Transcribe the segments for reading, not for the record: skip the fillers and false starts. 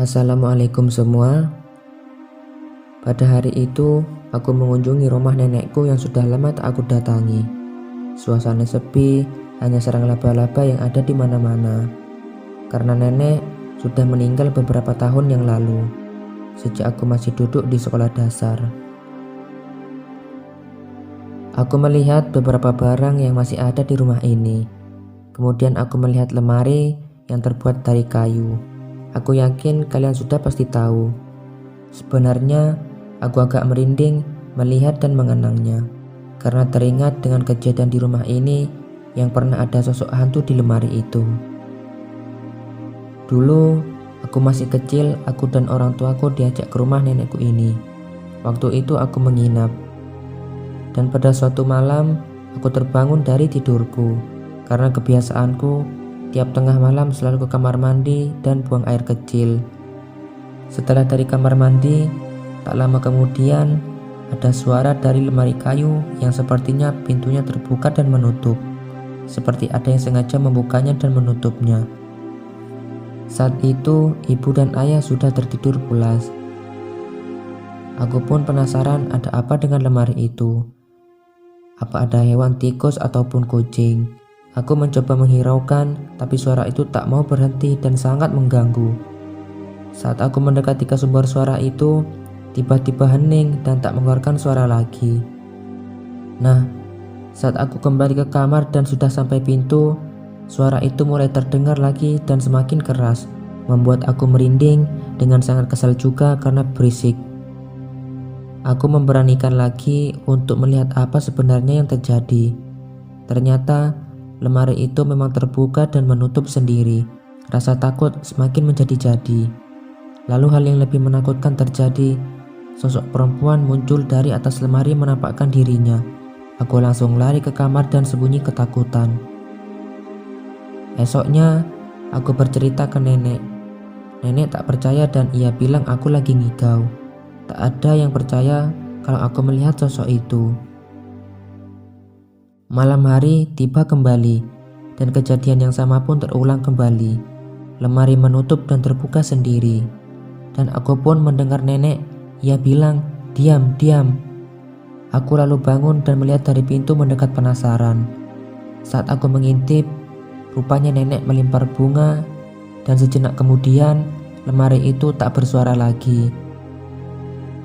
Assalamualaikum semua. Pada hari itu, aku mengunjungi rumah nenekku yang sudah lama tak aku datangi. Suasana sepi, hanya sarang laba-laba yang ada di mana-mana. Karena nenek sudah meninggal beberapa tahun yang lalu, sejak aku masih duduk di sekolah dasar. Aku melihat beberapa barang yang masih ada di rumah ini. Kemudian aku melihat lemari yang terbuat dari kayu. Aku yakin kalian sudah pasti tahu. Sebenarnya, aku agak merinding melihat dan mengenangnya, karena teringat dengan kejadian di rumah ini yang pernah ada sosok hantu di lemari itu. Dulu, aku masih kecil, aku dan orang tuaku diajak ke rumah nenekku ini. Waktu itu aku menginap. Dan pada suatu malam, aku terbangun dari tidurku, karena kebiasaanku tiap tengah malam selalu ke kamar mandi dan buang air kecil. Setelah dari kamar mandi, tak lama kemudian ada suara dari lemari kayu yang sepertinya pintunya terbuka dan menutup, seperti ada yang sengaja membukanya dan menutupnya. Saat itu ibu dan ayah sudah tertidur pulas. Aku pun penasaran ada apa dengan lemari itu. Apa ada hewan tikus ataupun kucing? Aku mencoba menghiraukan, tapi suara itu tak mau berhenti dan sangat mengganggu. Saat aku mendekati ke sumber suara itu, tiba-tiba hening dan tak mengeluarkan suara lagi. Nah, saat aku kembali ke kamar dan sudah sampai pintu, suara itu mulai terdengar lagi dan semakin keras, membuat aku merinding dengan sangat kesal juga karena berisik. Aku memberanikan lagi untuk melihat apa sebenarnya yang terjadi. Ternyata lemari itu memang terbuka dan menutup sendiri. Rasa takut semakin menjadi-jadi. Lalu hal yang lebih menakutkan terjadi. Sosok perempuan muncul dari atas lemari menampakkan dirinya. Aku langsung lari ke kamar dan sembunyi ketakutan. Esoknya, aku bercerita ke nenek. Nenek tak percaya dan ia bilang aku lagi ngigau. Tak ada yang percaya kalau aku melihat sosok itu. Malam hari tiba kembali, dan kejadian yang sama pun terulang kembali. Lemari menutup dan terbuka sendiri, dan aku pun mendengar nenek, ia bilang, "Diam, diam." Aku lalu bangun dan melihat dari pintu mendekat penasaran. Saat aku mengintip, rupanya nenek melempar bunga, dan sejenak kemudian, lemari itu tak bersuara lagi.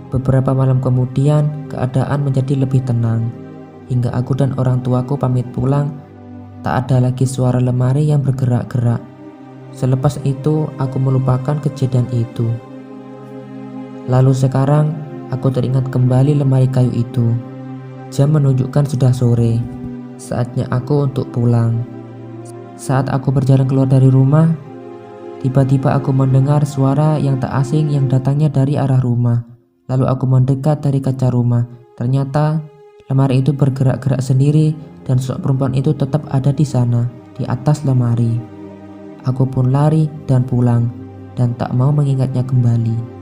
Beberapa malam kemudian, keadaan menjadi lebih tenang. Hingga aku dan orang tuaku pamit pulang, tak ada lagi suara lemari yang bergerak-gerak. Selepas itu, aku melupakan kejadian itu. Lalu sekarang, aku teringat kembali lemari kayu itu. Jam menunjukkan sudah sore. Saatnya aku untuk pulang. Saat aku berjalan keluar dari rumah, tiba-tiba aku mendengar suara yang tak asing yang datangnya dari arah rumah. Lalu aku mendekat dari kaca rumah. Ternyata lemari itu bergerak-gerak sendiri dan sosok perempuan itu tetap ada di sana, di atas lemari. Aku pun lari dan pulang dan tak mau mengingatnya kembali.